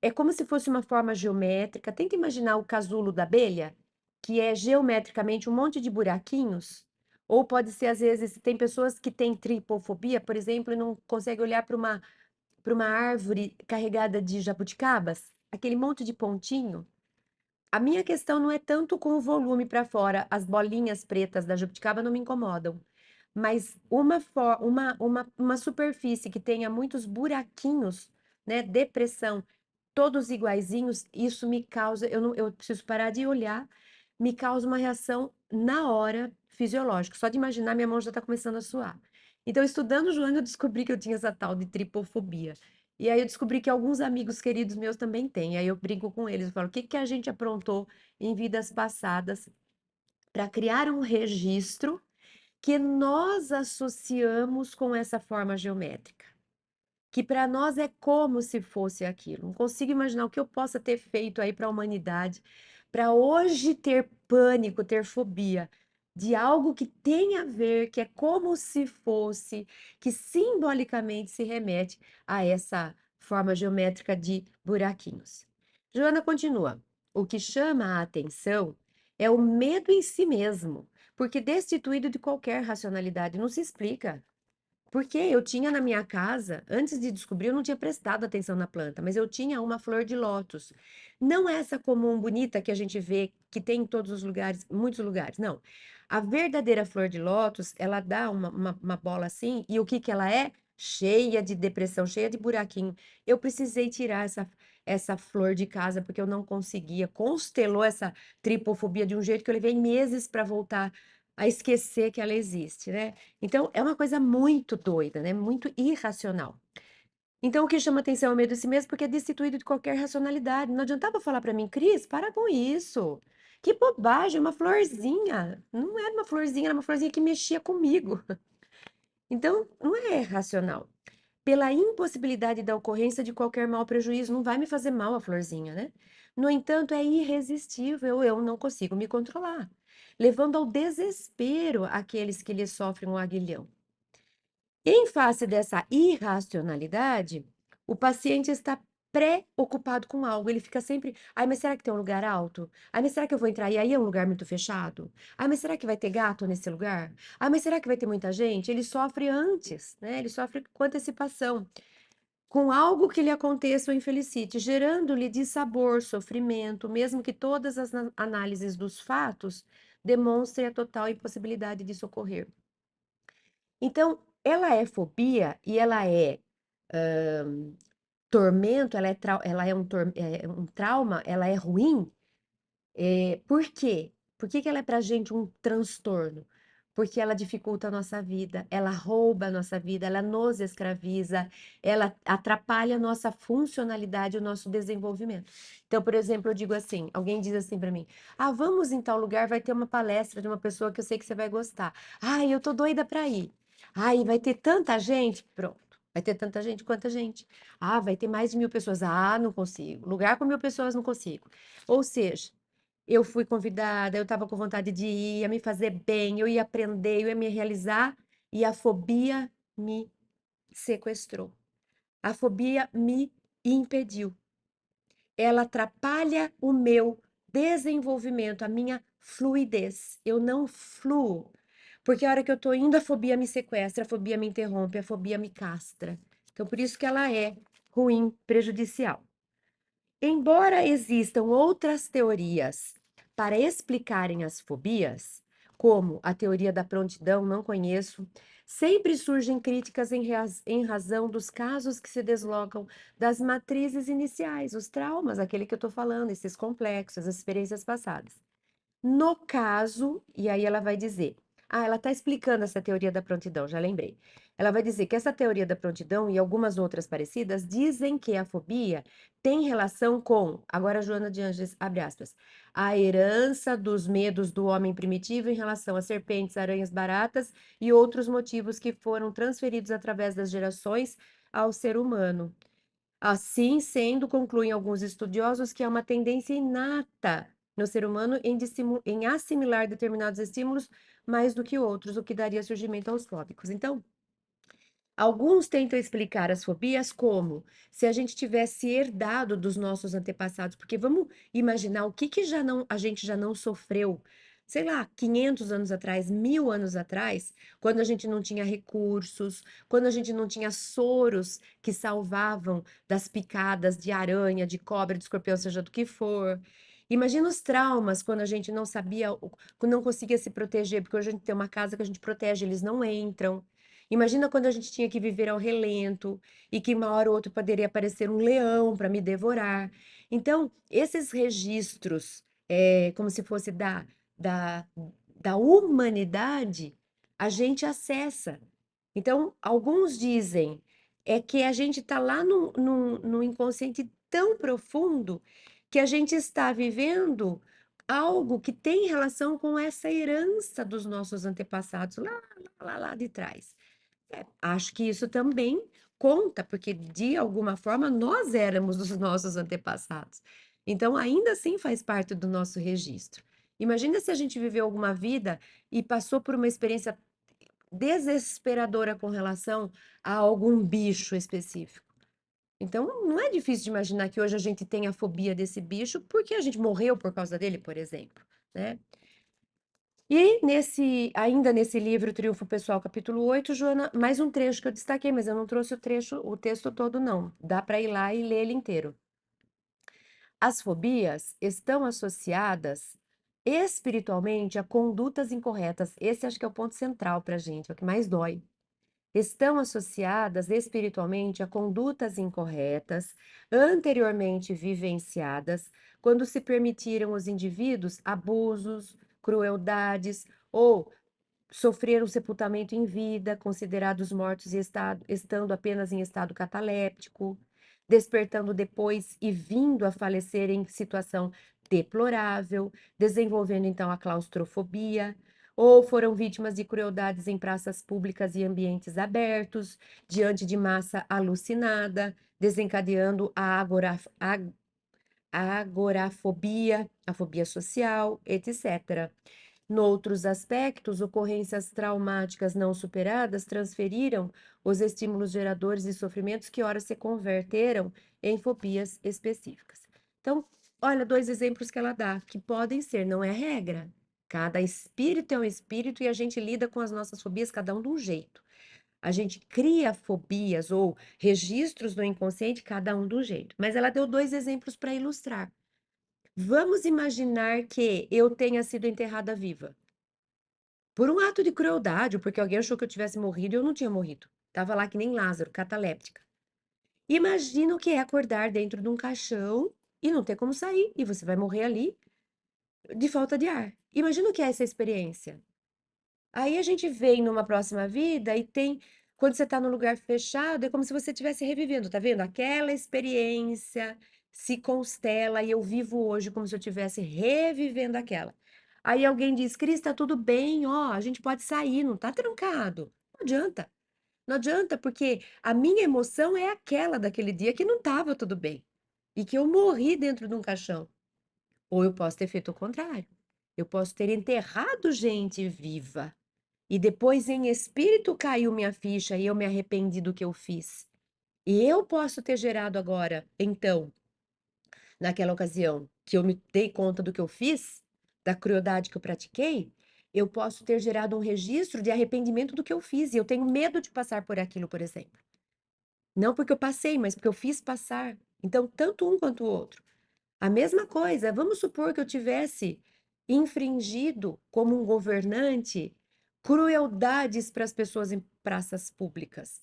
é como se fosse uma forma geométrica. Tenta imaginar o casulo da abelha, que é geometricamente um monte de buraquinhos. Ou pode ser, às vezes, tem pessoas que têm tripofobia, por exemplo, e não conseguem olhar para uma árvore carregada de jabuticabas, aquele monte de pontinho. A minha questão não é tanto com o volume para fora, as bolinhas pretas da jabuticaba não me incomodam, mas uma superfície que tenha muitos buraquinhos, né, depressão, todos iguaizinhos, isso me causa, eu preciso parar de olhar, me causa uma reação na hora fisiológica. Só de imaginar, minha mão já está começando a suar. Então, estudando Joana, eu descobri que eu tinha essa tal de tripofobia. E aí eu descobri que alguns amigos queridos meus também têm. Aí eu brinco com eles, eu falo, o que que a gente aprontou em vidas passadas para criar um registro que nós associamos com essa forma geométrica? Que para nós é como se fosse aquilo. Não consigo imaginar o que eu possa ter feito aí para a humanidade, para hoje ter pânico, ter fobia de algo que tem a ver, que é como se fosse, que simbolicamente se remete a essa forma geométrica de buraquinhos. Joana continua. O que chama a atenção é o medo em si mesmo, porque destituído de qualquer racionalidade, não se explica. Porque eu tinha na minha casa, antes de descobrir, eu não tinha prestado atenção na planta, mas eu tinha uma flor de lótus. Não essa comum bonita que a gente vê, que tem em todos os lugares, muitos lugares, não. A verdadeira flor de lótus, ela dá uma bola assim, e o que que ela é? Cheia de depressão, cheia de buraquinho. Eu precisei tirar essa flor de casa, porque eu não conseguia. Constelou essa tripofobia de um jeito que eu levei meses para voltar a esquecer que ela existe, né? Então, é uma coisa muito doida, né? Muito irracional. Então, o que chama atenção é o medo de si mesmo, porque é destituído de qualquer racionalidade. Não adiantava falar para mim, Cris, para com isso. Que bobagem, uma florzinha. Não era uma florzinha, era uma florzinha que mexia comigo. Então, não é racional. Pela impossibilidade da ocorrência de qualquer mal prejuízo, não vai me fazer mal a florzinha, né? No entanto, é irresistível, eu não consigo me controlar, levando ao desespero aqueles que lhe sofrem um aguilhão. Em face dessa irracionalidade, o paciente está preocupado com algo. Ele fica sempre, ai, mas será que tem um lugar alto? Ai, mas será que eu vou entrar e aí é um lugar muito fechado? Ai, mas será que vai ter gato nesse lugar? Ai, mas será que vai ter muita gente? Ele sofre antes, né? Ele sofre com antecipação, com algo que lhe aconteça ou infelicite, gerando-lhe dissabor, sofrimento, mesmo que todas as análises dos fatos demonstrem a total impossibilidade de socorrer. Então, ela é fobia e ela é tormento, ela é é um trauma, ela é ruim. Por quê? Por que que ela é pra gente um transtorno? Porque ela dificulta a nossa vida, ela rouba a nossa vida, ela nos escraviza, ela atrapalha a nossa funcionalidade, o nosso desenvolvimento. Então, por exemplo, eu digo assim, alguém diz assim pra mim: "Ah, vamos em tal lugar, vai ter uma palestra de uma pessoa que eu sei que você vai gostar. Ai, eu tô doida pra ir. Ai, vai ter tanta gente". Pronto. Vai ter tanta gente? Quanta gente? Ah, vai ter mais de 1.000 pessoas. Ah, não consigo. Lugar com 1.000 pessoas, não consigo. Ou seja, eu fui convidada, eu estava com vontade de ir, ia me fazer bem, eu ia aprender, eu ia me realizar, e a fobia me sequestrou. A fobia me impediu. Ela atrapalha o meu desenvolvimento, a minha fluidez. Eu não fluo. Porque a hora que eu tô indo, a fobia me sequestra, a fobia me interrompe, a fobia me castra. Então, por isso que ela é ruim, prejudicial. Embora existam outras teorias para explicarem as fobias, como a teoria da prontidão, não conheço, sempre surgem críticas em razão dos casos que se deslocam das matrizes iniciais, os traumas, aquele que eu estou falando, esses complexos, as experiências passadas. No caso, e aí ela vai dizer, ela está explicando essa teoria da prontidão, já lembrei. Ela vai dizer que essa teoria da prontidão e algumas outras parecidas dizem que a fobia tem relação com, agora Joana de Anges, abre aspas, a herança dos medos do homem primitivo em relação a serpentes, aranhas, baratas e outros motivos que foram transferidos através das gerações ao ser humano. Assim sendo, concluem alguns estudiosos que é uma tendência inata no ser humano em assimilar determinados estímulos mais do que outros, o que daria surgimento aos fóbicos. Então, alguns tentam explicar as fobias como se a gente tivesse herdado dos nossos antepassados, porque vamos imaginar o que que a gente já não sofreu, sei lá, 500 anos atrás, 1.000 anos atrás, quando a gente não tinha recursos, quando a gente não tinha soros que salvavam das picadas de aranha, de cobra, de escorpião, seja do que for. Imagina os traumas quando a gente não sabia, quando não conseguia se proteger, porque hoje a gente tem uma casa que a gente protege, eles não entram. Imagina quando a gente tinha que viver ao relento e que uma hora ou outra poderia aparecer um leão para me devorar. Então, esses registros, como se fosse da, da humanidade, a gente acessa. Então, alguns dizem que a gente está lá no inconsciente tão profundo que a gente está vivendo algo que tem relação com essa herança dos nossos antepassados lá de trás. Acho que isso também conta, porque de alguma forma nós éramos os nossos antepassados. Então, ainda assim faz parte do nosso registro. Imagina se a gente viveu alguma vida e passou por uma experiência desesperadora com relação a algum bicho específico. Então, não é difícil de imaginar que hoje a gente tenha fobia desse bicho porque a gente morreu por causa dele, por exemplo, né? E ainda nesse livro, Triunfo Pessoal, capítulo 8, Joana, mais um trecho que eu destaquei, mas eu não trouxe o texto todo, não. Dá para ir lá e ler ele inteiro. As fobias estão associadas espiritualmente a condutas incorretas. Esse acho que é o ponto central para a gente, é o que mais dói. Estão associadas espiritualmente a condutas incorretas, anteriormente vivenciadas, quando se permitiram aos indivíduos abusos, crueldades ou sofreram sepultamento em vida, considerados mortos estando apenas em estado cataléptico, despertando depois e vindo a falecer em situação deplorável, desenvolvendo então a claustrofobia, ou foram vítimas de crueldades em praças públicas e ambientes abertos, diante de massa alucinada, desencadeando a agorafobia, a fobia social, etc. Noutros aspectos, ocorrências traumáticas não superadas transferiram os estímulos geradores de sofrimentos que ora se converteram em fobias específicas. Então, olha, dois exemplos que ela dá, que podem ser, não é regra. Cada espírito é um espírito e a gente lida com as nossas fobias, cada um de um jeito. A gente cria fobias ou registros no inconsciente, cada um de um jeito. Mas ela deu dois exemplos para ilustrar. Vamos imaginar que eu tenha sido enterrada viva. Por um ato de crueldade, ou porque alguém achou que eu tivesse morrido e eu não tinha morrido. Tava lá que nem Lázaro, cataléptica. Imagina o que é acordar dentro de um caixão e não ter como sair, e você vai morrer ali de falta de ar. Imagina o que é essa experiência. Aí a gente vem numa próxima vida e tem, quando você está num lugar fechado, é como se você estivesse revivendo, tá vendo? Aquela experiência se constela e eu vivo hoje como se eu estivesse revivendo aquela. Aí alguém diz, Cris, tá tudo bem, ó, a gente pode sair, não tá trancado. Não adianta. Não adianta, porque a minha emoção é aquela daquele dia que não estava tudo bem. E que eu morri dentro de um caixão. Ou eu posso ter feito o contrário. Eu posso ter enterrado gente viva e depois em espírito caiu minha ficha e eu me arrependi do que eu fiz. E eu posso ter gerado agora, então, naquela ocasião, que eu me dei conta do que eu fiz, da crueldade que eu pratiquei, eu posso ter gerado um registro de arrependimento do que eu fiz. E eu tenho medo de passar por aquilo, por exemplo. Não porque eu passei, mas porque eu fiz passar. Então, tanto um quanto o outro. A mesma coisa, vamos supor que eu tivesse infringido, como um governante, crueldades para as pessoas em praças públicas.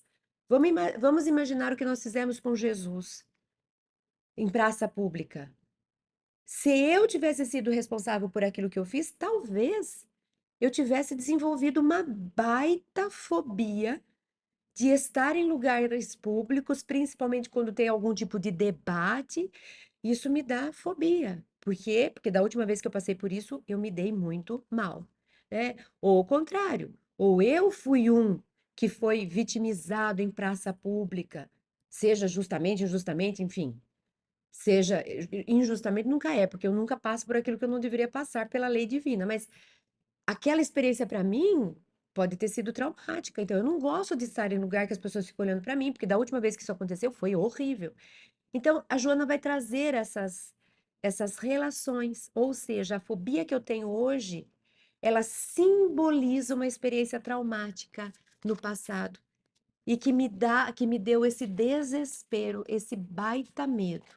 Vamos imaginar o que nós fizemos com Jesus em praça pública. Se eu tivesse sido responsável por aquilo que eu fiz, talvez eu tivesse desenvolvido uma baita fobia de estar em lugares públicos, principalmente quando tem algum tipo de debate, isso me dá fobia. Por quê? Porque da última vez que eu passei por isso, eu me dei muito mal, né? Ou o contrário, ou eu fui um que foi vitimizado em praça pública, seja justamente, injustamente, enfim. Seja injustamente nunca é, porque eu nunca passo por aquilo que eu não deveria passar pela lei divina, mas aquela experiência para mim pode ter sido traumática. Então eu não gosto de estar em lugar que as pessoas ficam olhando para mim, porque da última vez que isso aconteceu foi horrível. Então, a Joana vai trazer essas relações, ou seja, a fobia que eu tenho hoje, ela simboliza uma experiência traumática no passado e que me deu esse desespero, esse baita medo.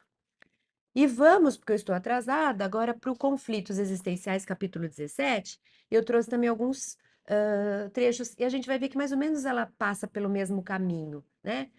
E vamos, porque eu estou atrasada, agora para o Conflitos Existenciais, capítulo 17. Eu trouxe também alguns trechos, e a gente vai ver que mais ou menos ela passa pelo mesmo caminho, né?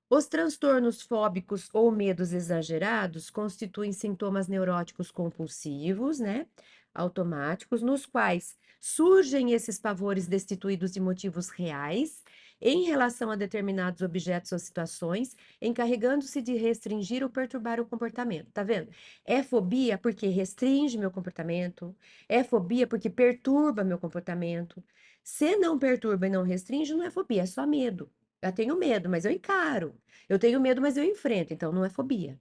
Os transtornos fóbicos ou medos exagerados constituem sintomas neuróticos compulsivos, né? Automáticos, nos quais surgem esses pavores destituídos de motivos reais em relação a determinados objetos ou situações, encarregando-se de restringir ou perturbar o comportamento. Tá vendo? É fobia porque restringe meu comportamento, é fobia porque perturba meu comportamento. Se não perturba e não restringe, não é fobia, é só medo. Eu tenho medo, mas eu encaro. Eu tenho medo, mas eu enfrento, então não é fobia.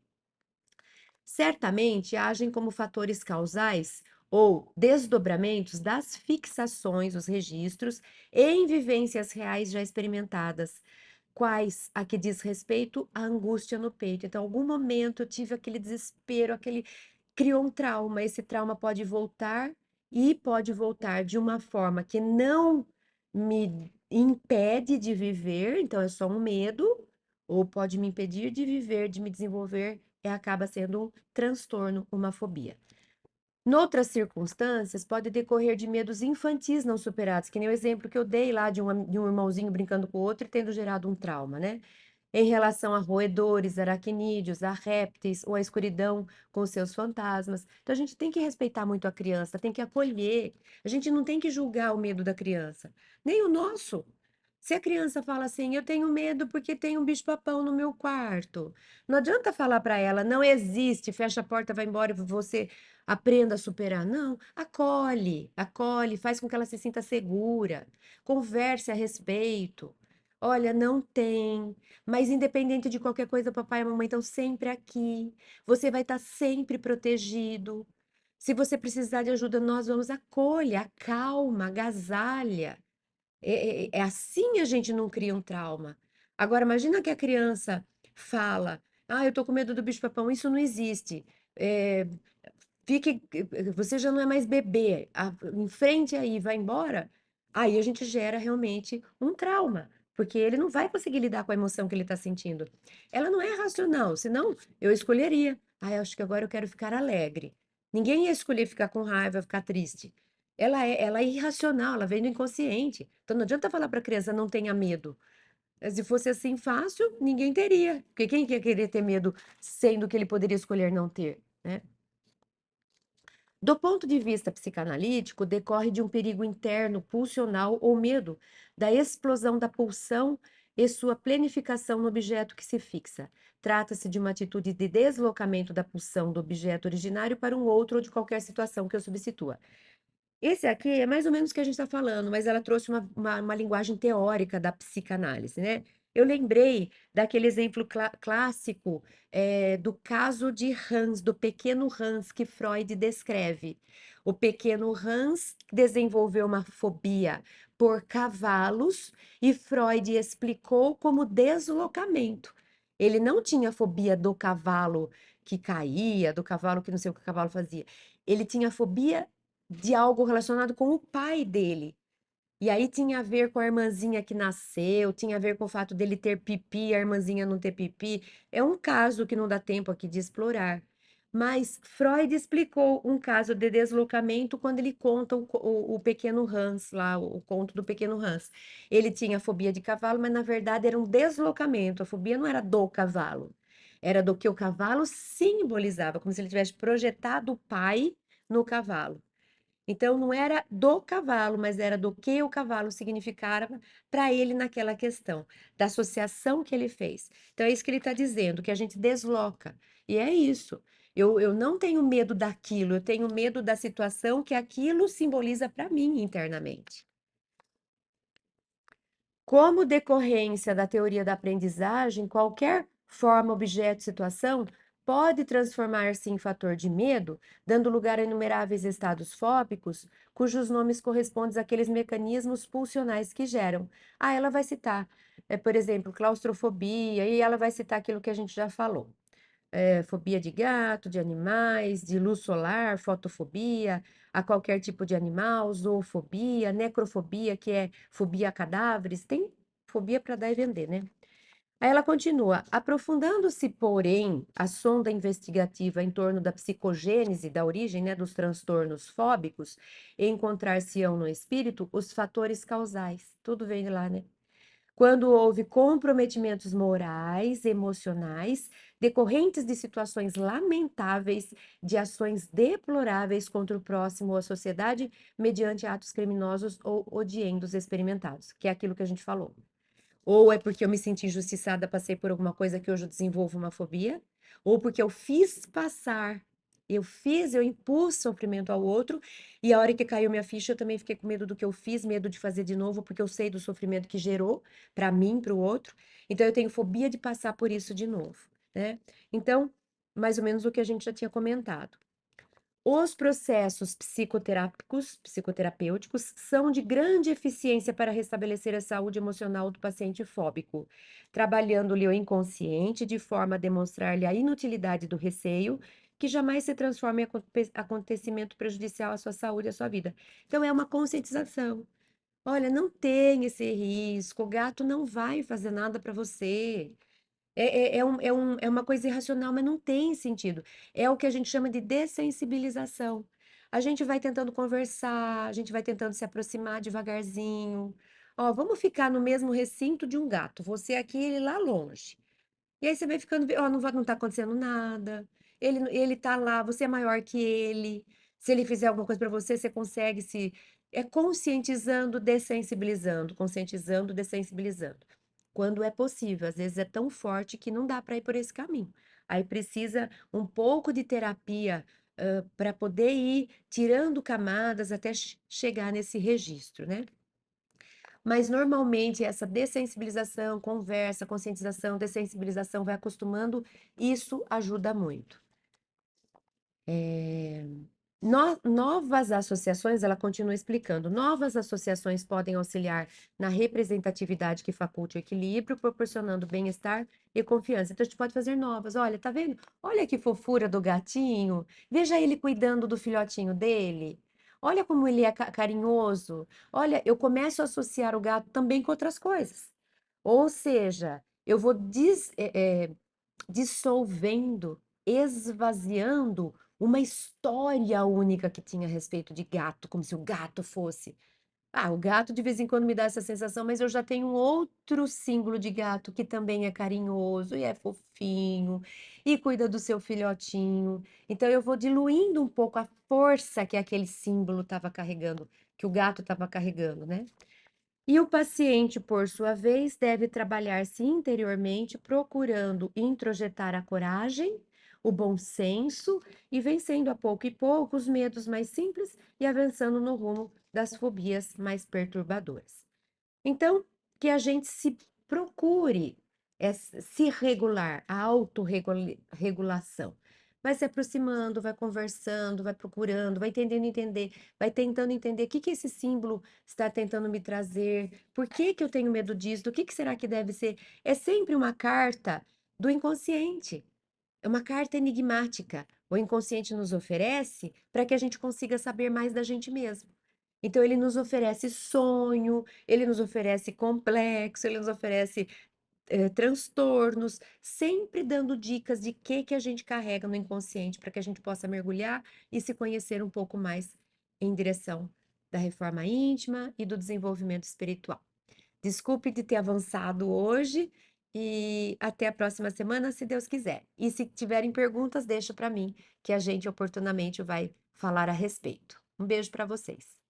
Certamente agem como fatores causais ou desdobramentos das fixações, os registros, em vivências reais já experimentadas, quais a que diz respeito à angústia no peito. Então, em algum momento eu tive aquele desespero, aquele criou um trauma. Esse trauma pode voltar e pode voltar de uma forma que não me impede de viver, então é só um medo, ou pode me impedir de viver, de me desenvolver, e acaba sendo um transtorno, uma fobia. Noutras circunstâncias, pode decorrer de medos infantis não superados, que nem o exemplo que eu dei lá de um irmãozinho brincando com o outro e tendo gerado um trauma, né? Em relação a roedores, aracnídeos, a répteis ou a escuridão com seus fantasmas. Então, a gente tem que respeitar muito a criança, tem que acolher. A gente não tem que julgar o medo da criança, nem o nosso. Se a criança fala assim, eu tenho medo porque tem um bicho-papão no meu quarto, não adianta falar para ela, não existe, fecha a porta, vai embora e você aprenda a superar. Não, acolhe, acolhe, faz com que ela se sinta segura, converse a respeito. Olha, não tem, mas independente de qualquer coisa, papai e mamãe estão sempre aqui. Você vai estar sempre protegido. Se você precisar de ajuda, nós vamos acolha, acalma, agasalha. É assim a gente não cria um trauma. Agora, imagina que a criança fala: Ah, eu tô com medo do bicho-papão. Isso não existe. É, você já não é mais bebê. Enfrente aí, vai embora. Aí a gente gera realmente um trauma, porque ele não vai conseguir lidar com a emoção que ele está sentindo. Ela não é racional, senão eu escolheria. Ah, eu acho que agora eu quero ficar alegre. Ninguém ia escolher ficar com raiva, ficar triste. Ela é irracional, ela vem do inconsciente. Então não adianta falar para a criança não tenha medo. Se fosse assim fácil, ninguém teria. Porque quem ia querer ter medo, sendo que ele poderia escolher não ter, né? Do ponto de vista psicanalítico, decorre de um perigo interno, pulsional ou medo da explosão da pulsão e sua planificação no objeto que se fixa. Trata-se de uma atitude de deslocamento da pulsão do objeto originário para um outro ou de qualquer situação que o substitua. Esse aqui é mais ou menos o que a gente está falando, mas ela trouxe uma linguagem teórica da psicanálise, né? Eu lembrei daquele exemplo clássico do caso de Hans, do pequeno Hans, que Freud descreve. O pequeno Hans desenvolveu uma fobia por cavalos e Freud explicou como deslocamento. Ele não tinha fobia do cavalo que caía, do cavalo que não sei o que o cavalo fazia. Ele tinha fobia de algo relacionado com o pai dele. E aí tinha a ver com a irmãzinha que nasceu, tinha a ver com o fato dele ter pipi e a irmãzinha não ter pipi. É um caso que não dá tempo aqui de explorar. Mas Freud explicou um caso de deslocamento quando ele conta o pequeno Hans, lá, o conto do pequeno Hans. Ele tinha fobia de cavalo, mas na verdade era um deslocamento. A fobia não era do cavalo, era do que o cavalo simbolizava, como se ele tivesse projetado o pai no cavalo. Então, não era do cavalo, mas era do que o cavalo significava para ele naquela questão, da associação que ele fez. Então, é isso que ele está dizendo, que a gente desloca. E é isso. Eu não tenho medo daquilo, eu tenho medo da situação que aquilo simboliza para mim internamente. Como decorrência da teoria da aprendizagem, qualquer forma, objeto, situação pode transformar-se em fator de medo, dando lugar a inumeráveis estados fóbicos, cujos nomes correspondem àqueles mecanismos pulsionais que geram. Ah, ela vai citar, por exemplo, claustrofobia, e ela vai citar aquilo que a gente já falou. Fobia de gato, de animais, de luz solar, fotofobia, a qualquer tipo de animal, zoofobia, necrofobia, que é fobia a cadáveres, tem fobia para dar e vender, né? Aí ela continua: aprofundando-se, porém, a sonda investigativa em torno da psicogênese, da origem, né, dos transtornos fóbicos, encontrar-se-ão no espírito os fatores causais. Tudo vem de lá, né? Quando houve comprometimentos morais, emocionais, decorrentes de situações lamentáveis, de ações deploráveis contra o próximo ou a sociedade, mediante atos criminosos ou odiendos experimentados, que é aquilo que a gente falou. Ou é porque eu me senti injustiçada, passei por alguma coisa que hoje eu desenvolvo uma fobia, ou porque eu fiz passar, eu impus sofrimento ao outro, e a hora que caiu minha ficha, eu também fiquei com medo do que eu fiz, medo de fazer de novo, porque eu sei do sofrimento que gerou para mim, para o outro. Então eu tenho fobia de passar por isso de novo, né? Então, mais ou menos o que a gente já tinha comentado. Os processos psicoterapêuticos são de grande eficiência para restabelecer a saúde emocional do paciente fóbico, trabalhando-lhe o inconsciente de forma a demonstrar-lhe a inutilidade do receio, que jamais se transforma em acontecimento prejudicial à sua saúde e à sua vida. Então, é uma conscientização. Olha, não tem esse risco, o gato não vai fazer nada para você. É uma coisa irracional, mas não tem sentido. É o que a gente chama de dessensibilização. A gente vai tentando conversar, a gente vai tentando se aproximar devagarzinho. Ó, vamos ficar no mesmo recinto de um gato, você aqui, ele lá longe. E aí você vai ficando, ó, não tá acontecendo nada. Ele tá lá, você é maior que ele. Se ele fizer alguma coisa para você, você consegue se conscientizando, dessensibilizando. Quando é possível, às vezes é tão forte que não dá para ir por esse caminho. Aí precisa um pouco de terapia para poder ir tirando camadas até chegar nesse registro, né? Mas normalmente essa dessensibilização, conversa, conscientização, dessensibilização, vai acostumando, isso ajuda muito. Novas associações, ela continua explicando, novas associações podem auxiliar na representatividade que faculte o equilíbrio, proporcionando bem-estar e confiança. Então, a gente pode fazer novas. Olha, tá vendo? Olha que fofura do gatinho. Veja ele cuidando do filhotinho dele. Olha como ele é carinhoso. Olha, eu começo a associar o gato também com outras coisas. Ou seja, eu vou dissolvendo, esvaziando uma história única que tinha a respeito de gato, como se o gato fosse. Ah, o gato de vez em quando me dá essa sensação, mas eu já tenho um outro símbolo de gato que também é carinhoso e é fofinho e cuida do seu filhotinho. Então eu vou diluindo um pouco a força que aquele símbolo estava carregando, que o gato estava carregando, né? E o paciente, por sua vez, deve trabalhar-se interiormente, procurando introjetar a coragem, o bom senso e vencendo a pouco e pouco os medos mais simples e avançando no rumo das fobias mais perturbadoras. Então, que a gente se procure se regular, a autorregulação. Vai se aproximando, vai conversando, vai procurando, vai entendendo entender, vai tentando entender o que que esse símbolo está tentando me trazer, por que que eu tenho medo disso, do que será que deve ser. É sempre uma carta do inconsciente, é uma carta enigmática. O inconsciente nos oferece para que a gente consiga saber mais da gente mesmo. Então, ele nos oferece sonho, ele nos oferece complexo, ele nos oferece transtornos, sempre dando dicas de que a gente carrega no inconsciente para que a gente possa mergulhar e se conhecer um pouco mais em direção da reforma íntima e do desenvolvimento espiritual. Desculpe de ter avançado hoje e até a próxima semana, se Deus quiser. E se tiverem perguntas, deixa para mim, que a gente oportunamente vai falar a respeito. Um beijo para vocês.